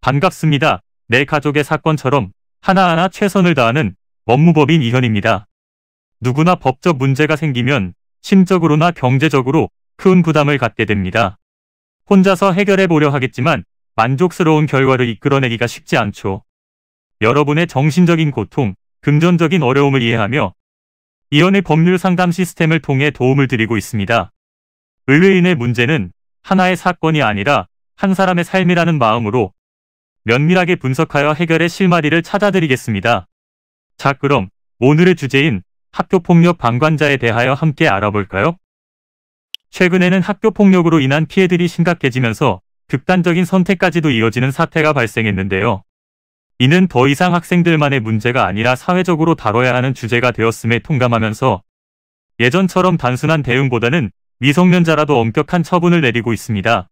반갑습니다. 내 가족의 사건처럼 하나하나 최선을 다하는 법무법인 이현입니다. 누구나 법적 문제가 생기면 심적으로나 경제적으로 큰 부담을 갖게 됩니다. 혼자서 해결해 보려 하겠지만 만족스러운 결과를 이끌어내기가 쉽지 않죠. 여러분의 정신적인 고통, 금전적인 어려움을 이해하며 이현의 법률 상담 시스템을 통해 도움을 드리고 있습니다. 의뢰인의 문제는 하나의 사건이 아니라 한 사람의 삶이라는 마음으로 면밀하게 분석하여 해결의 실마리를 찾아드리겠습니다. 자, 그럼 오늘의 주제인 학교폭력 방관자에 대하여 함께 알아볼까요? 최근에는 학교폭력으로 인한 피해들이 심각해지면서 극단적인 선택까지도 이어지는 사태가 발생했는데요. 이는 더 이상 학생들만의 문제가 아니라 사회적으로 다뤄야 하는 주제가 되었음에 통감하면서 예전처럼 단순한 대응보다는 미성년자라도 엄격한 처분을 내리고 있습니다.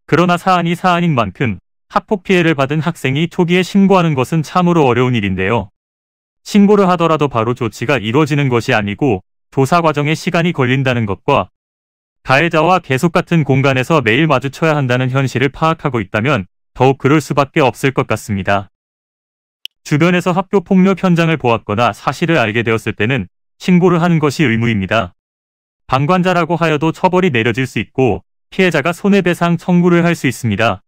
그러나 사안이 사안인 만큼 학폭 피해를 받은 학생이 초기에 신고하는 것은 참으로 어려운 일인데요. 신고를 하더라도 바로 조치가 이루어지는 것이 아니고 조사 과정에 시간이 걸린다는 것과 가해자와 계속 같은 공간에서 매일 마주쳐야 한다는 현실을 파악하고 있다면 더욱 그럴 수밖에 없을 것 같습니다. 주변에서 학교폭력 현장을 보았거나 사실을 알게 되었을 때는 신고를 하는 것이 의무입니다. 방관자라고 하여도 처벌이 내려질 수 있고 피해자가 손해배상 청구를 할 수 있습니다.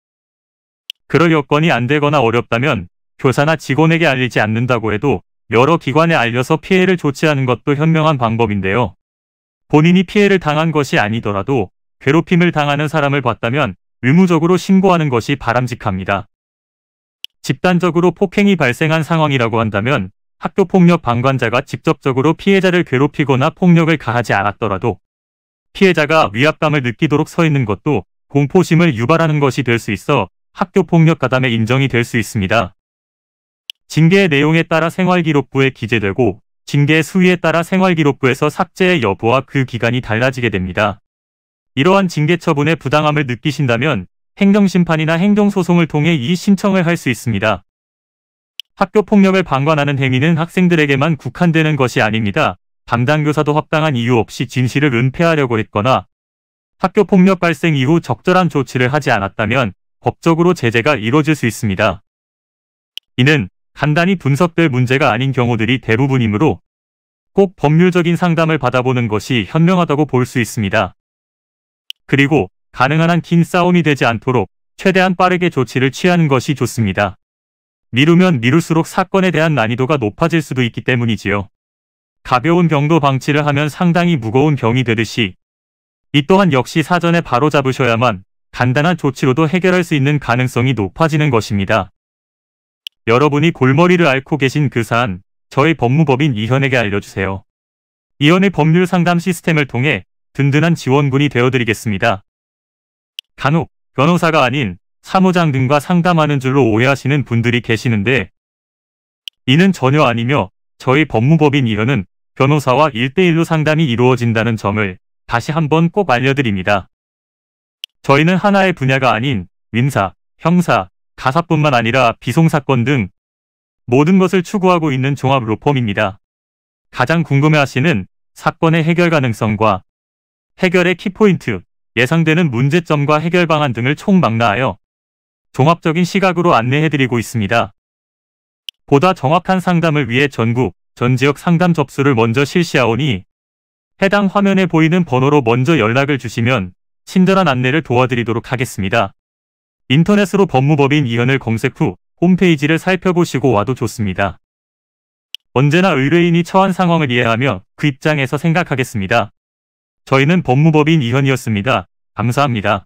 그럴 여건이 안 되거나 어렵다면 교사나 직원에게 알리지 않는다고 해도 여러 기관에 알려서 피해를 조치하는 것도 현명한 방법인데요. 본인이 피해를 당한 것이 아니더라도 괴롭힘을 당하는 사람을 봤다면 의무적으로 신고하는 것이 바람직합니다. 집단적으로 폭행이 발생한 상황이라고 한다면 학교폭력 방관자가 직접적으로 피해자를 괴롭히거나 폭력을 가하지 않았더라도 피해자가 위압감을 느끼도록 서 있는 것도 공포심을 유발하는 것이 될 수 있어 학교폭력 가담에 인정이 될 수 있습니다. 징계의 내용에 따라 생활기록부에 기재되고 징계의 수위에 따라 생활기록부에서 삭제의 여부와 그 기간이 달라지게 됩니다. 이러한 징계 처분의 부당함을 느끼신다면 행정심판이나 행정소송을 통해 이의 신청을 할 수 있습니다. 학교폭력을 방관하는 행위는 학생들에게만 국한되는 것이 아닙니다. 담당 교사도 합당한 이유 없이 진실을 은폐하려고 했거나 학교폭력 발생 이후 적절한 조치를 하지 않았다면 법적으로 제재가 이루어질 수 있습니다. 이는 간단히 분석될 문제가 아닌 경우들이 대부분이므로 꼭 법률적인 상담을 받아보는 것이 현명하다고 볼 수 있습니다. 그리고 가능한 한 긴 싸움이 되지 않도록 최대한 빠르게 조치를 취하는 것이 좋습니다. 미루면 미룰수록 사건에 대한 난이도가 높아질 수도 있기 때문이지요. 가벼운 병도 방치를 하면 상당히 무거운 병이 되듯이 이 또한 역시 사전에 바로잡으셔야만 간단한 조치로도 해결할 수 있는 가능성이 높아지는 것입니다. 여러분이 골머리를 앓고 계신 그 사안, 저희 법무법인 이현에게 알려주세요. 이현의 법률 상담 시스템을 통해 든든한 지원군이 되어드리겠습니다. 간혹 변호사가 아닌 사무장 등과 상담하는 줄로 오해하시는 분들이 계시는데 이는 전혀 아니며 저희 법무법인 이현은 변호사와 1대1로 상담이 이루어진다는 점을 다시 한번 꼭 알려드립니다. 저희는 하나의 분야가 아닌 민사, 형사, 가사뿐만 아니라 비송사건 등 모든 것을 추구하고 있는 종합 로펌입니다. 가장 궁금해하시는 사건의 해결 가능성과 해결의 키포인트, 예상되는 문제점과 해결 방안 등을 총망라하여 종합적인 시각으로 안내해드리고 있습니다. 보다 정확한 상담을 위해 전국, 전 지역 상담 접수를 먼저 실시하오니 해당 화면에 보이는 번호로 먼저 연락을 주시면 친절한 안내를 도와드리도록 하겠습니다. 인터넷으로 법무법인 이현을 검색 후 홈페이지를 살펴보시고 와도 좋습니다. 언제나 의뢰인이 처한 상황을 이해하며 그 입장에서 생각하겠습니다. 저희는 법무법인 이현이었습니다. 감사합니다.